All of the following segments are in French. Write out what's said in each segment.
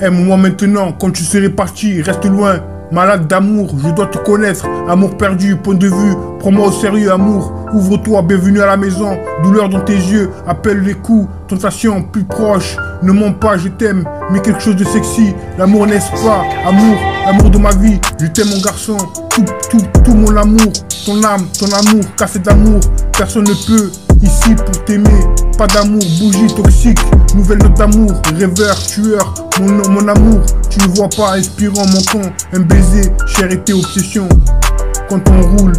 Aime-moi maintenant, quand tu serais parti, reste loin. Malade d'amour, je dois te connaître. Amour perdu, point de vue, prends-moi au sérieux, amour. Ouvre-toi, bienvenue à la maison. Douleur dans tes yeux, appelle les coups. Tentation plus proche, ne mens pas, je t'aime. Mais quelque chose de sexy, l'amour n'est-ce pas? Amour, amour de ma vie, je t'aime mon garçon. Tout mon amour, ton âme, ton amour, cassé d'amour. Personne ne peut ici pour t'aimer. Pas d'amour, bougie toxique, nouvelle note d'amour, rêveur, tueur, mon amour, tu ne vois pas, inspirant, manquant, un baiser, charité, obsession. Quand on roule,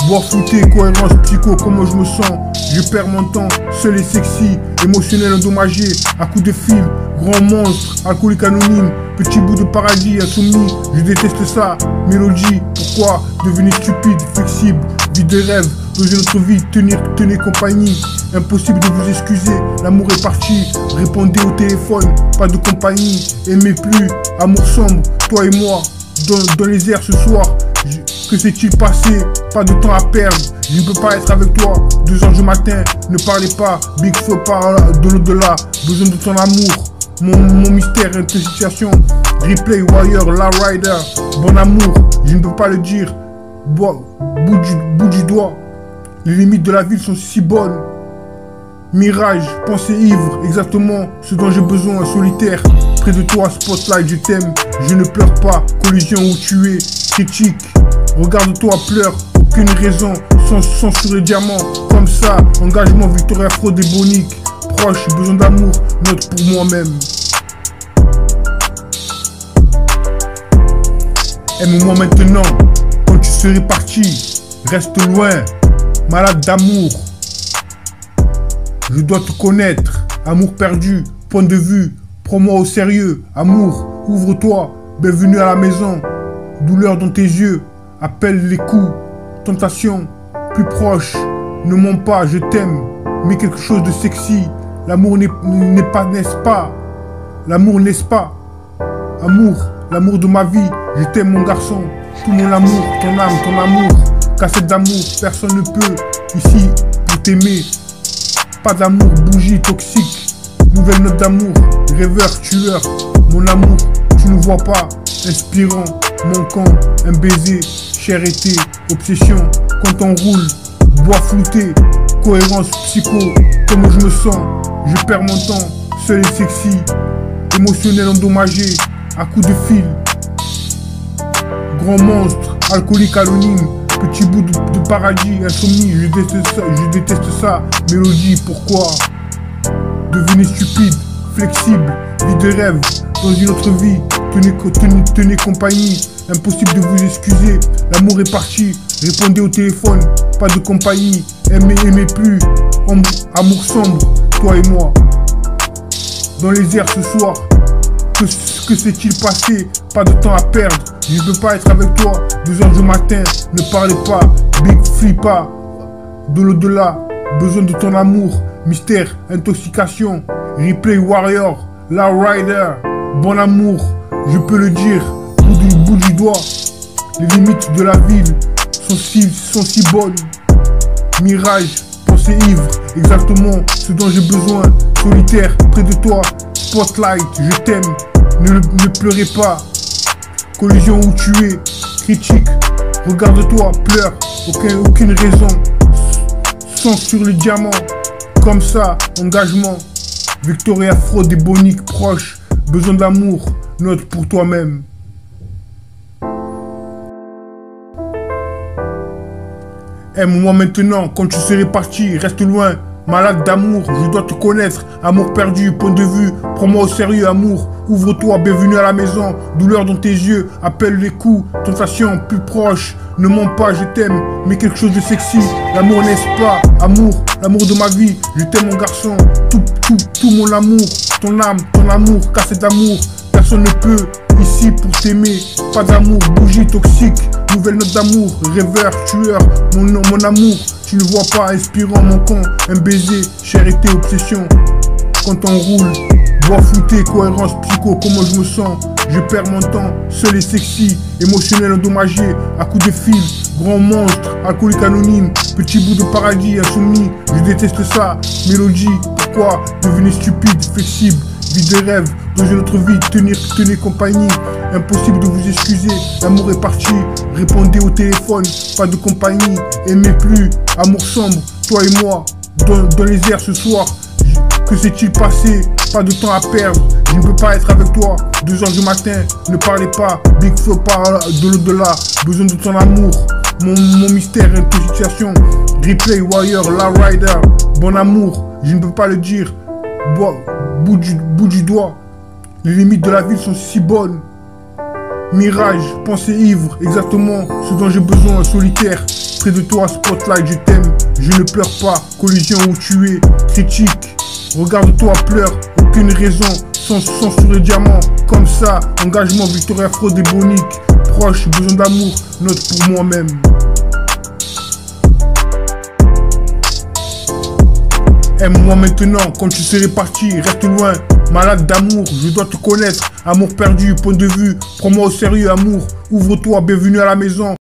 boire fouté, cohérence, psycho, comment je me sens, je perds mon temps, seul et sexy, émotionnel endommagé, à coups de fil, grand monstre, alcoolique anonyme, petit bout de paradis, insoumis, je déteste ça, mélodie, pourquoi devenir stupide, flexible, vie de rêve, dans une autre vie, tenez compagnie. Impossible de vous excuser, l'amour est parti. Répondez au téléphone, pas de compagnie. Aimez plus, amour sombre, toi et moi, dans les airs ce soir. Que s'est-il passé? Pas de temps à perdre, je ne peux pas être avec toi. 2h du matin, ne parlez pas, Big Feu parle de l'au-delà. Besoin de ton amour, mon mystère, une situation. Replay, Warrior, La Rider, bon amour, je ne peux pas le dire. Bout du doigt, les limites de la ville sont si bonnes. Mirage, pensée ivre, exactement ce dont j'ai besoin, solitaire. Près de toi, spotlight, je t'aime, je ne pleure pas. Collision où tu es, critique. Regarde-toi, pleure, aucune raison. Sans sur le diamant, comme ça. Engagement, victoire afro-débonique. Proche, besoin d'amour, note pour moi-même. Aime-moi maintenant, quand tu serais parti. Reste loin, malade d'amour. Je dois te connaître, amour perdu, point de vue, prends-moi au sérieux, amour, ouvre-toi, bienvenue à la maison, douleur dans tes yeux, appelle les coups, tentation, plus proche, ne mens pas, je t'aime, mais quelque chose de sexy, l'amour n'est pas, n'est-ce pas? L'amour n'est-ce pas? Amour, l'amour de ma vie, je t'aime mon garçon, tout mon amour, ton âme, ton amour, cassette d'amour, personne ne peut, ici, pour t'aimer. Pas d'amour, bougie toxique, nouvelle note d'amour, rêveur, tueur, mon amour, tu ne vois pas, inspirant, manquant, un baiser, charité, obsession, quand on roule, bois flouté, cohérence, psycho, comment je me sens, je perds mon temps, seul et sexy, émotionnel endommagé, à coups de fil, grand monstre, alcoolique anonyme, petit bout de paradis, insomnie, je déteste ça, mélodie, pourquoi? Devenez stupide, flexible, vie de rêve, dans une autre vie, tenez compagnie, impossible de vous excuser, l'amour est parti, répondez au téléphone, pas de compagnie, aimez plus, amour sombre, toi et moi, dans les airs ce soir. Que s'est-il passé? Pas de temps à perdre, je ne peux pas être avec toi. 2h du matin, ne parlez pas, Big Flippa, de l'au-delà, besoin de ton amour, mystère, intoxication, replay warrior, La Rider, bon amour, je peux le dire, bout du doigt, les limites de la ville sont si bonnes. Mirage, pensée ivre, exactement ce dont j'ai besoin, solitaire, près de toi, spotlight, je t'aime. Ne pleurez pas, collision où tu es, critique, regarde-toi, pleure, aucune raison, sang sur le diamant, comme ça, engagement, victoire afro-débonique, proche, besoin d'amour, note pour toi-même. Aime-moi maintenant, quand tu serais parti, reste loin. Malade d'amour, je dois te connaître, amour perdu, point de vue, prends-moi au sérieux, amour, ouvre-toi, bienvenue à la maison, douleur dans tes yeux, appelle les coups, tentation, plus proche, ne mens pas, je t'aime, mais quelque chose de sexy, l'amour n'est-ce pas? Amour, l'amour de ma vie, je t'aime mon garçon, tout mon amour, ton âme, ton amour, cassette d'amour, personne ne peut, ici pour t'aimer, pas d'amour, bougie toxique, nouvelle note d'amour, rêveur, tueur, mon amour, tu ne vois pas, inspirant, manquant, un baiser, charité, obsession, quand on roule, bois flouté, cohérence, psycho, comment je me sens, je perds mon temps, seul et sexy, émotionnel endommagé, à coups de fil, grand monstre, alcoolique anonyme, petit bout de paradis, insomnie, je déteste ça, mélodie, pourquoi devenir stupide, flexible, vie de rêve, dans une autre vie, tenir compagnie. Impossible de vous excuser, l'amour est parti. Répondez au téléphone, pas de compagnie. Aimez plus, amour sombre, toi et moi, dans les airs ce soir. Que s'est-il passé? Pas de temps à perdre, je ne peux pas être avec toi. 2h du matin, ne parlez pas. Big Flo parle de l'au-delà, besoin de ton amour. Mon mystère est une situation. Replay, Wire, La Rider, bon amour, je ne peux pas le dire. Bout du doigt, les limites de la ville sont si bonnes. Mirage, pensée ivre, exactement ce dont j'ai besoin, solitaire. Près de toi, spotlight, je t'aime, je ne pleure pas. Collision où tu es, critique. Regarde-toi, pleure, aucune raison, sans sourire diamant. Comme ça, engagement, Victoria, fraude et bonique. Proche, besoin d'amour, note pour moi-même. Aime-moi maintenant, quand tu serais parti, reste loin. Malade d'amour, je dois te connaître. Amour perdu, point de vue, prends-moi au sérieux, amour. Ouvre-toi, bienvenue à la maison.